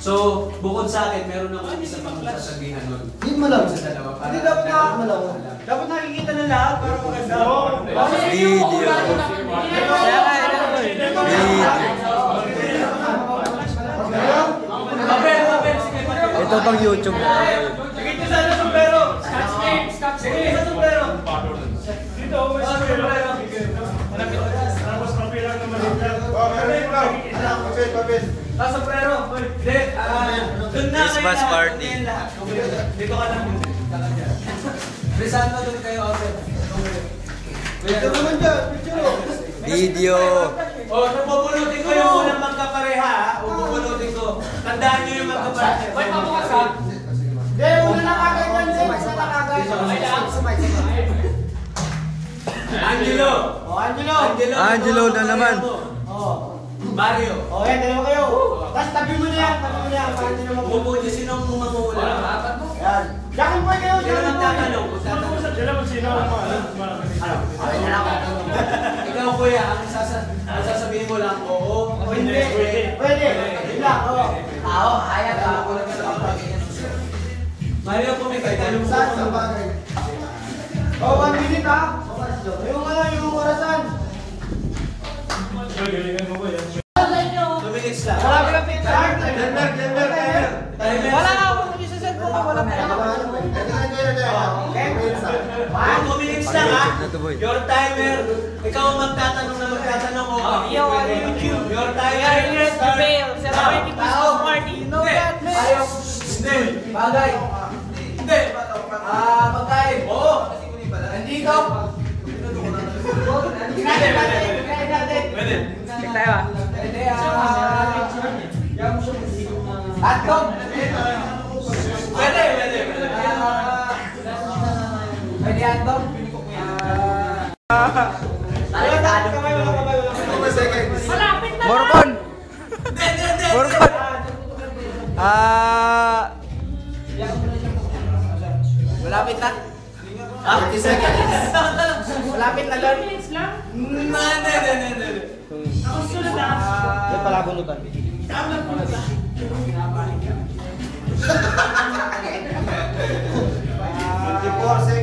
So, bukod sa akin, meron ako isa pang sasabihan nun. Hindi mo lang. Sa dalawa. Hindi dapat dapat nakikita na lahat para maganda. Video. Ito pang YouTube. Sige sa sombrero. Scotch tape. Sige sa sombrero. Dito, may sombrero. Tapos papel lang naman dito. Papel. Sa sombrero. Christmas party. Dito ka lang. Present mo doon kayo, Open. Ito naman dyan, picture. Video. O, napupunutin ko yung unang magkapareha, ha? Pupunutin ko. Tandaan nyo yung magkapareha. Wait, pabukas ha? Hindi, una na kagad yan, Jay. Una na kagad. Angelo! O, Angelo! Angelo na naman. Mario! O, yan, dalawa kayo. Tapos tabi mo na yan, tabi mo na yan. Para hindi na mabuhay. Pupunti sino ang mamumula? Yan. Jackal boy kayo, Sino Jackal ang boy. tatanong? Ikaw, kuya, ang sasabihin mo lang, oo. O, hindi. Pwede. Yun lang, o. Oo, kaya ka. Mario, kung may kaitanong mo. Saan sa bagay? O, 1 minute ha. Yung orasan. 2 minutes lang. Wala ka lang picture. Timer. Wala nga ako kung isa cellphone ko. Wala pa. 2 minutes lang, ha? Your timer. Ikaw ang magtatanong na magtatanong. Yo, on YouTube. Your We timer. are here to fail. Celebrating Christmas party. You know that, man? Hindi. Bagay. Hindi. Pagkain. Oo. Nandito. Kinain natin. Kinain natin. Pwede. Check tayo ah. Pwede. Hotdog. Pwede. Pwede. Pwede hotdog. Malapit na. Morcon. Hindi. Morcon. Malapit na. 50 seconds. Malapit na doon. Hindi. Ako sunod ah. Yan pala bunutan.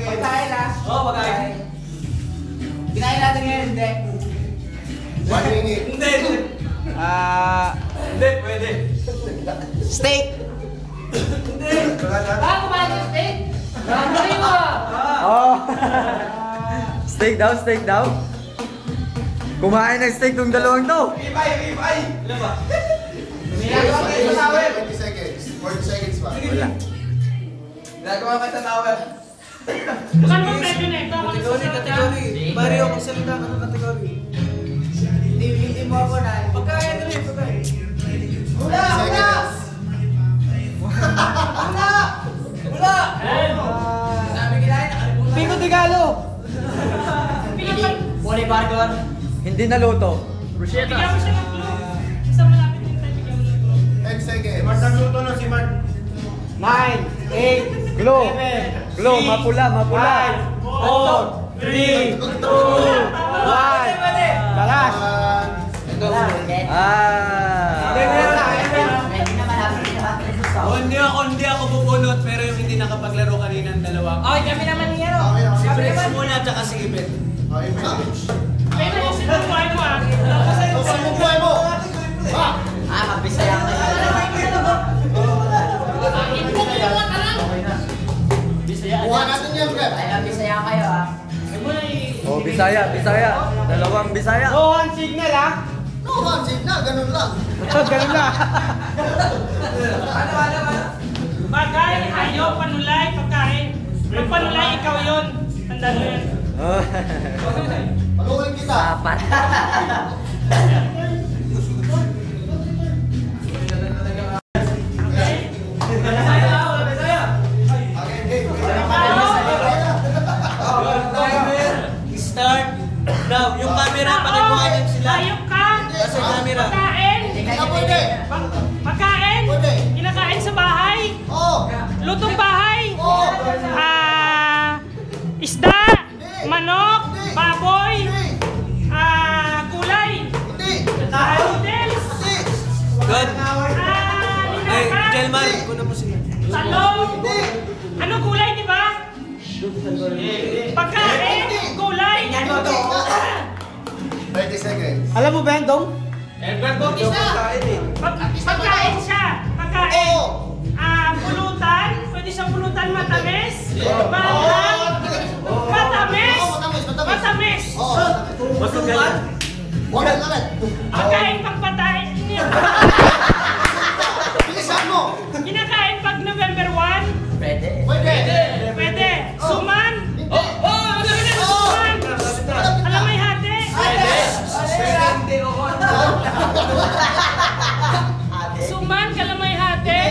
Pagkain ah. Oo, pagkain. Kinain natin ngayon, hindi. 1 minute. Hindi. Hindi. Pwede. Steak. Hindi. Kumain ng steak? Ramay mo ah. Oh. Steak daw, steak daw. Kumain ng steak tong dalawang to. Ribeye. Ano ba? Ginagawa kayo sa towel. 20 seconds. 40 seconds pa. Wala. Ginagawa ka sa towel. Saan mo pwede na ito? Kategory. Mario, magsalita ka ng kategory. Hindi mo ako na. Pagkain rin. Wala! Wala! Sabi kinain, nakalimutan. Pico Tigalo! Wally Bargon. Hindi naluto. Bigyan mo siya ng clue. Isa malapit din tayo, bigyan mo ng clue. 10 seconds. Nagluto na si Mark. 9, 8, Glow. Glow, mapula, mapula. 4, 3, 2, 1. Balas! Hindi ako bubunot, pero yung hindi nakapaglaro kanina ng dalawa. Oh, kami naman niya. Si Brex muna, tsaka si Ibet. Okay, finish. Kaya na yung sinubuhay mo ah. Saan mo buhay mo? Mabisaya ka Buha natin yan, Brad. Mabisaya kayo ah. Oh, Bisaya, Bisaya. Dalawang Bisaya. No one signal ah. No, handshake na. Ganun lang. Ganun na. Pagkain, ayaw, panulay, pagkain. Pag panulay, ikaw yun. Tandaan mo yun. Pag-uling kita. Apat. Start. Now, yung camera, pakikuha niyo sila. Ayok ka. Kasi camera. Pagkain. Hindi na pwede. Pagkain. Pwede. Kinakain sa bahay. Oo. Lutong bahay. Oo. Isda. Manok. Hindi. Baboy. Hindi. Gulay. Hindi. Noodles. Hindi. Good. Linangka. Pagkain, gulay. 30 seconds. Alam mo ba yan, Dong? Pagkain siya. Pagkain. Oo. Pulutan. Pwede siyang pulutan matamis. Maanghang. Matamis. Matamis. Oo. Masukan? Huwag ka ulit. Pagkain pagpatay. Bilisan mo. Kinakain pag November 1. Pwede. Pwede. Suman. Suman. Alam may hati. Suman, kalamay hati.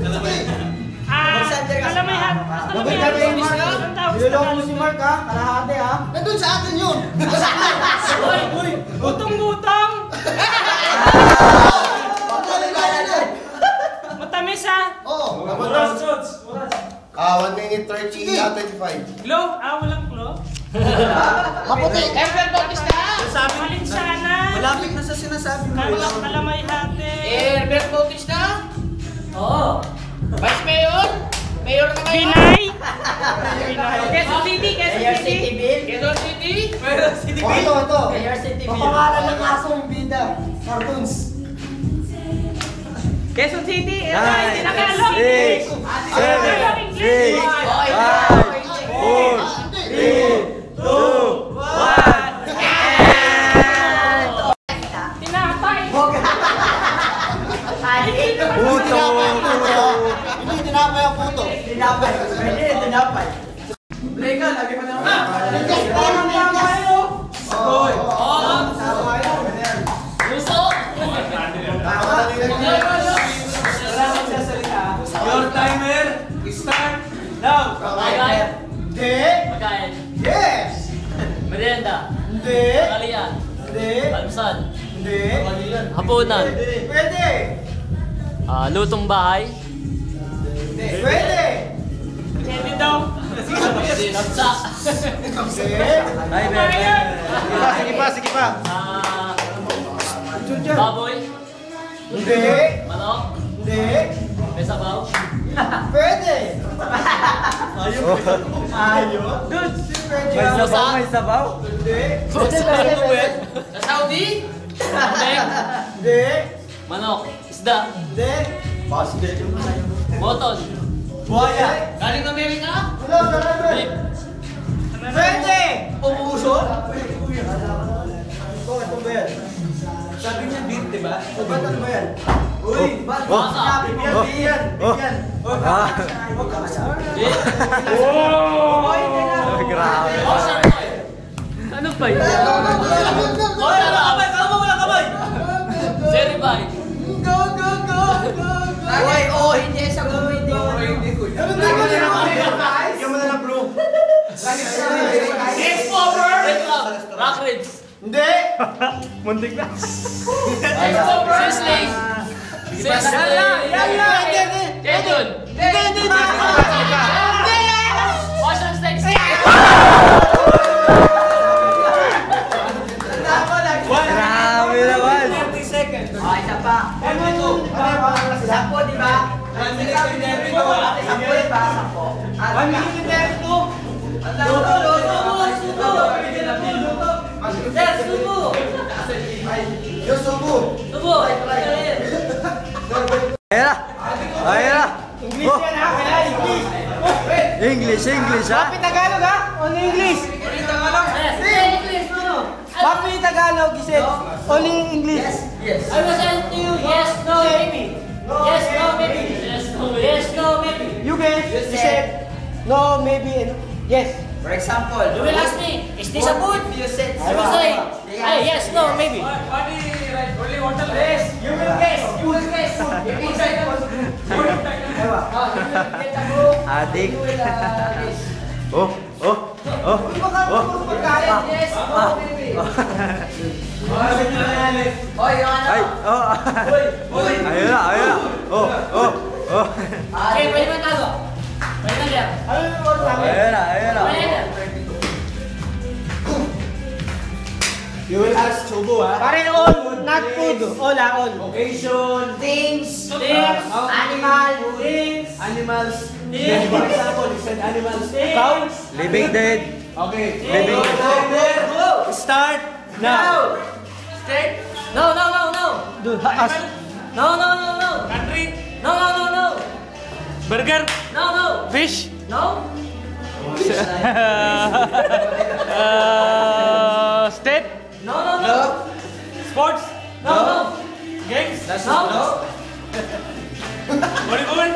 Kalamay hati. Kalamay hati. Ang tawag sa Niloloko mo si Mark ha? Kalahati ha? Nandun sa atin yun. Gutong-gutong. Matamis ha. Oo. 1 minute 30, 25. Glow. Walang glow. Maputi. Malinsana. Malapit na sa sinasabi mo. Kalamay hati. Herbert Bautista? Oo. Vice Mayor? Mayor na ngayon? Pinay. Quezon City. Mayor City Bill? Quezon City? Ito. Mayor City Bill? Papangalan ng asong bida. Cartoons. Quezon City. Nine, Tagalog. 6, 7, 6, 5, 4, 3, 2, 1. Tinapay. Puto! Hindi tinapay ang puto. Tinapay. Pwede, tinapay. Leka, lagi pa naman. Your timer start now. Hindi. Pagkain. Yes. Merienda. Hindi. Kalian. Hindi. Almusal. Hindi. Hapunan. Pwede. Lutong bahay. Pwede. Pwede daw. Nagsa. Hindi. Ay, bebe. Sige pa. Baboy. Hindi. Manok. Hindi. May sabaw. Pwede. Good. May sabaw, may sabaw. Hindi. Sa Saudi? Beng. Hindi. Manok. Isda. Hindi. Moton. Buhaya. Galing Amerika? Wala. Beef. Pwede. Umuuso? Ito ba yan? Sabi niya beat, di ba? Ba't ano ba yan? Uy, Masa. Bigyan. Beef. Grabe. Ocean Oil. Ano ba yun? wala kamay, wala kamay. Ceribay. Hindi sa gumiti. Bigyan mo na ng blue. Expover. Red Rock. Rock Ribs. Hindi. Expover. Sizzling. Sizzling. Kedun. Ocean Steaks. Grabe naman. 30 seconds. Isa pa. 32. Sampo, di ba? 1 minute and 32. Sampo, di ba? Sampo. 1 minute and 32. Yung subo. Tubo. Ayan na. Ayan na. English yan ha? Kaya English. English ha? Papi Tagalog ha? Only English. Yes. Papi Tagalog, he said. Only English. I will send to you yes, no, maybe. Yes, no, maybe. Yes, no, maybe. Yes, no, maybe. You guys, he said. No, maybe, and yes. For example, You will ask me, is this a food? you said I will say, yes, no, maybe. Only water less. You will guess. You will guess. Adik. Oh. Yes, no, maybe. Hoy, yung ano? Ay, oh. Ayun na. Oh. Okay, pwede ba tago? Pwede na liya. Ayun na. Pwede na. You will ask subo ha? Pare, all not food. Hola, all. Occasion. Things. Things. Animal. Things. Animals. Things. For example, you said animals. Things. Living dead. Okay. Living dead. Start now. Straight. No, no, no, no. No, no, no, no. Country. No, no, no, no. Burger. No, no. Fish. No. State. No, no, no. Sports. No, no. Games. No. Volleyball.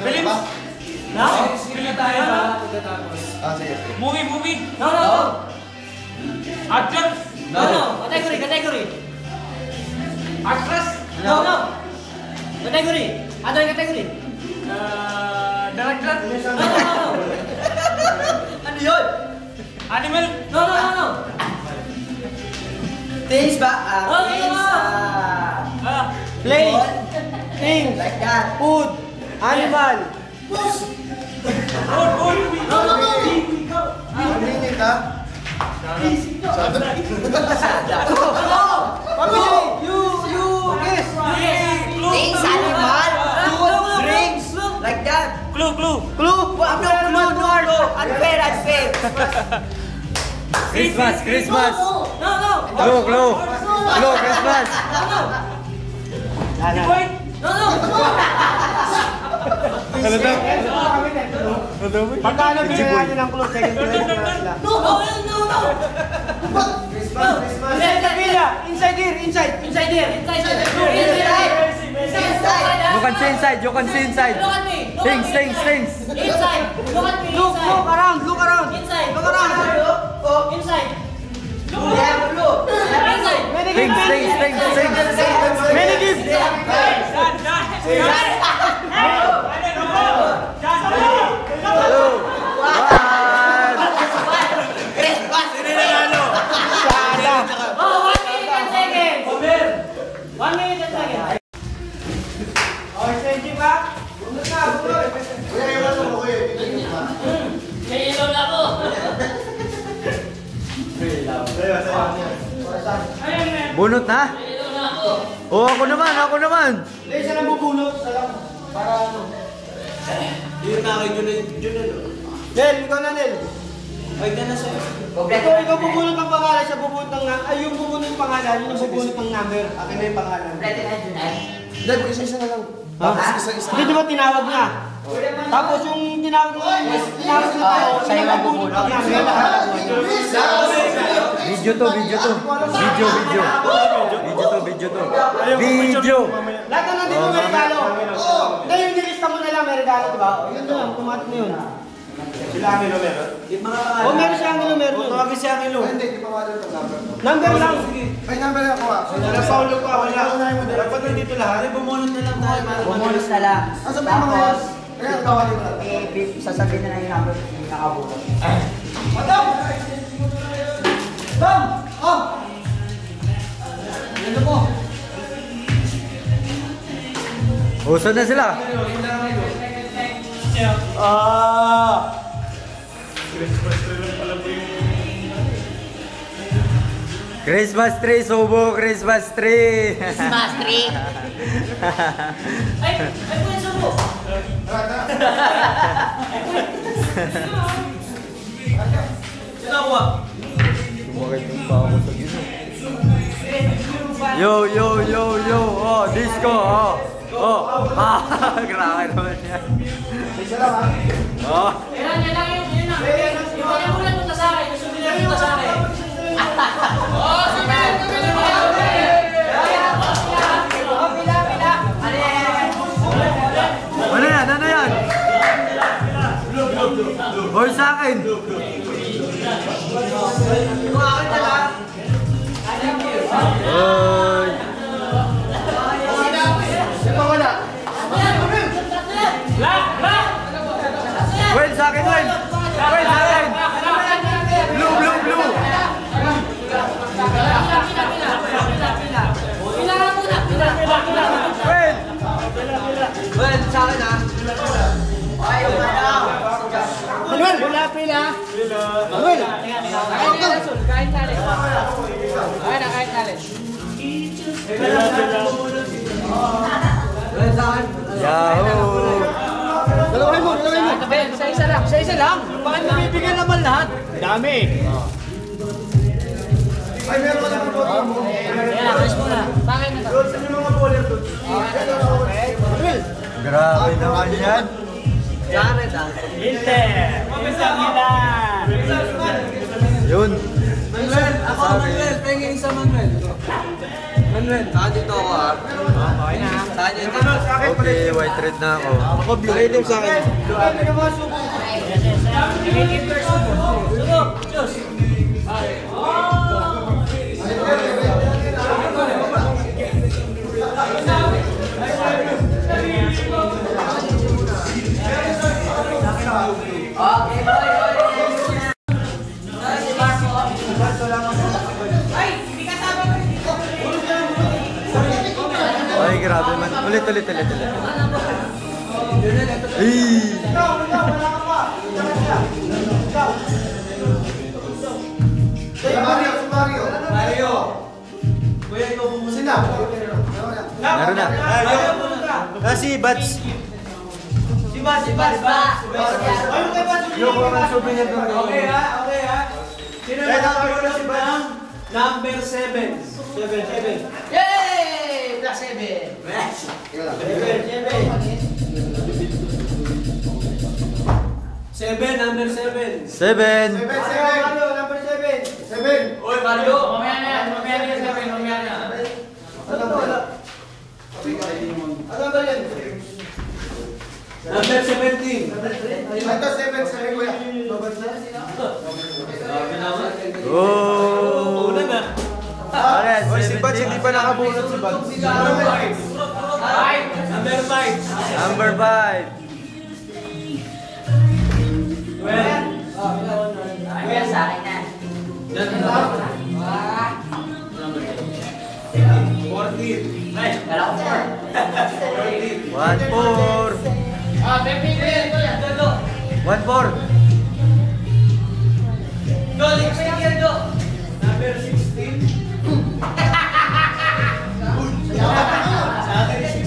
Films. No. Sige. Movie. No, no, no. Actor. No, no. Category. Actress. No, no. Category. Other category. Director. No, no, no. Ano yun? Animal. No, no, no, no. Things ba? Things, Place. Things. Like that. Food. Animal. No, no, no. Minute ha? Pamili. You guess. Things, animal, food, drinks. Like that. Clue. Clue. No. Unfair. Christmas. No, no. Clue, Christmas. Point. No, no. Magkano bigyan natin ng clue? Second place na sila. No, no. Inside here. Inside here. You can see inside. Look at me. Things. Inside. Look at me. Look around. Inside. Look around. Inside. Inside. Many gift. Things. Many gift. Oh, 1 minute and seconds. 1 minute and seconds. Okay, thank you, Pak. Bunot na. Kuya, iwan mo kuya. May ilaw na ako. Bunot na? May ilaw na ako. Oo, ako naman. Hindi, siya lang bubunot. Para ano. Yun na kay Junel. Nel, ikaw na, Nel. Ay, na sa'yo. Ikaw bubunot ng pangalan, siya bubunot ng yung bubunot ng pangalan, yun yung bubunot ng number. Akin na yung pangalan. Dad, isa na lang. Ha? Hindi, di ba tinawag niya? Tapos yung tinawag niya tao, siya yung bubunot ng number. Video to. Video. Lahat na nandito may regalo. Hindi, yung nilista mo na lang may regalo, di ba? Yun na lang, automatic na yun. Sila ang meron? Yung mga O, meron siya ang numero. Tawagin siya ang Hindi, di pa nga rin number. Number lang. Ay, number ako ah. Wala Paulo pa, wala. Dapat nandito lahat. Ay, bumunot na lang tayo. Bumulos na lang. Asa ba yung mga yan? Kaya tawagin mo lang. Sasabihin na lang yung number kung hindi nakabukas. Usod na sila. Christmas tree, subo, Christmas tree. Christmas tree. Ay, po yung subo. Sino ako? Yo. Oh, disco. Oh. Grabe naman yan. Oh. Yan lang yun. Yun lang. Yung mga ulan punta sa akin. Yung souvenir punta sa akin. Oh, souvenir. Ano yan? Or sa akin. Oy. Well, sa akin, Well. Well, sa akin. Blue. Well, sa akin ha. Manuel, pila. Manuel! Kain natin. Kain na, kain natin. Yahoo! Dalawahin mo! Isa-isa lang. Isa-isa lang. Bakit nabibigyan naman lahat? Dami. Ay, meron ka naman po. Ayan, alis muna. Bakit na to? Saan yung mga bowler doon? Manuel! Grabe naman yan. Inter. Isang ilan. Yun. Manuel, ako Manuel, pengin isa Manuel. Manuel, dito ako ha. Okay na. Okay, white red na ako. Ako blue item sa akin. Ay, grabe man. Ulit. Hey! Mario. Kuya, ikaw pumunta. Sila. Meron na. Kasi Bats. Si Bas. Yung mga souvenir doon. Okay ha. Sino nakapagulot ng number 7? 7. Yay! Plus 7. Number 7. 7. Number 7. Oy, Mario. Mamaya na yan. Mamaya na yan. Mamaya na. Ano ba yan? Number 17. Ito 7 kuya. Oh! Una na. Alright, Oy, si Bats, hindi pa nakabunot si Bats. Number 5. Number 5. Ayan sa akin na. 14. Ay, kala ko 4. 1-4. Ah, baby, ito yan. Dodo. 1-4. Dodo, sige yan, Do. Number 16. Sa akin 16.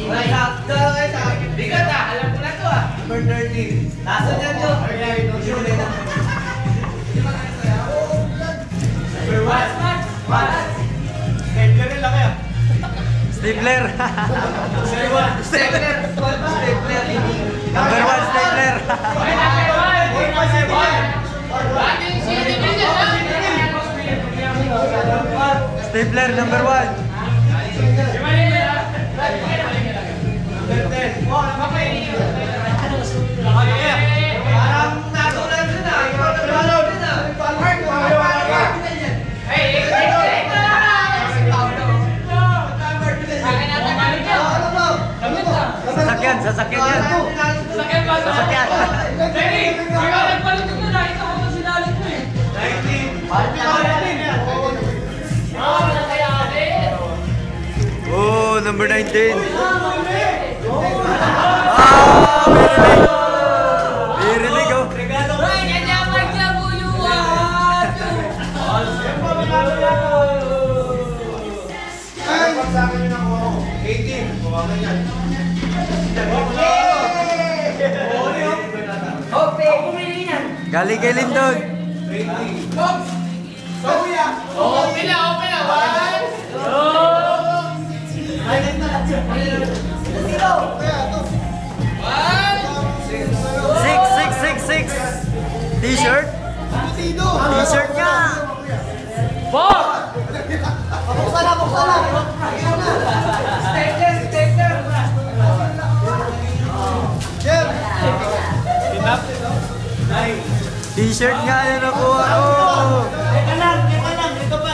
Wala sakto kayo sa akin. Bigat ah, alam ko na to ah. Number 13. Nasa dyan, Do. Number 1. Stapler. Stapler. Number 1, stapler. Okay, number 1. Ating sili din yan, ha? Stapler, number 1. Number 10. Parang natulan din ah. Ikaw natulan din ah. Hey, Sasakyan yan. Sakyan ba? Sasakyan. Hey, ikaw nagpalutin ko na. Ikaw ang sinalit mo eh. 19. Wala kaya ate. Oh, number 19. Birilig oh. Regalo ko. Ay, kanya maglabuyuan. Sa akin yun ako. 18. Buwakan yan. Okay, pumili yan. Galing kay Lindon. 20. Okay na. 6. T-shirt. T-shirt nga. Buksan na! Stapler. T-shirt nga yun nakuha ko. Teka lang. Ito pa.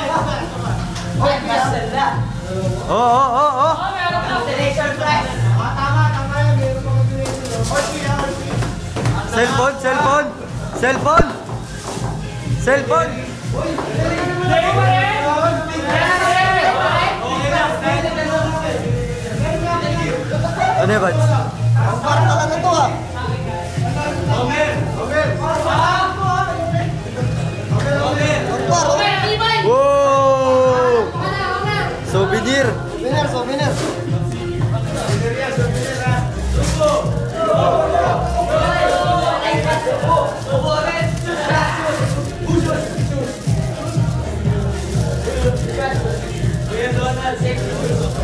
Ay, master na. Oo. Oh, meron na. Selection prize. Cellphone. Ano ba? Ang parang talaga to ah! tibay! Wow! Souvenir! Souvenir.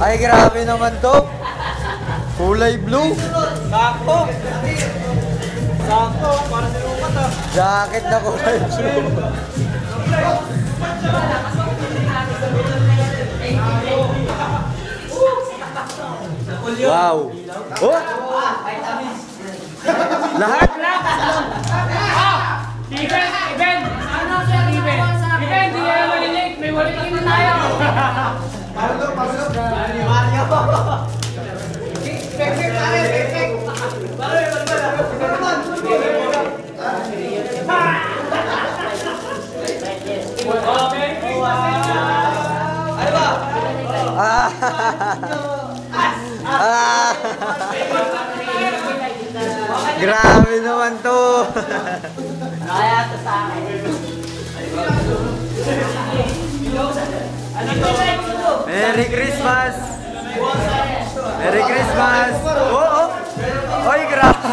Ay, grabe naman to. Kulay blue. Sakto. Sakto, para sa lumat ah. Jacket na kulay blue. Wow. Oh! Lahat? Steven! Steven! Ano siya? Steven! Steven! Di kaya malilink! May walikin na tayo! Ah! Ah! Grabe naman to. Kaya ito sa akin. Merry Christmas! Merry Christmas! Oh, oh! Oy, grabe!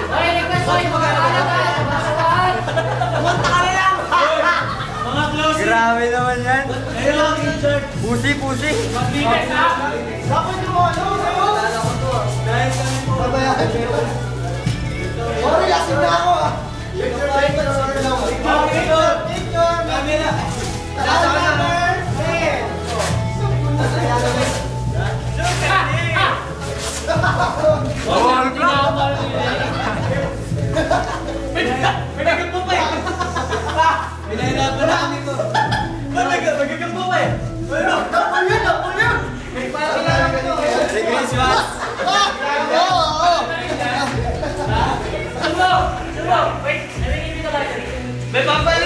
Oy, request ko yung mga kalagayan. Basuhan! Grabe naman yan! Pusi, pusi! Sorry, lasing na ako ah. Sorry lang. Pinagagpo pa eh! Pinahirapan na kami ko. Pinagagpo pa eh! Merry Christmas! Wait! Narinig ka ba? May papaya!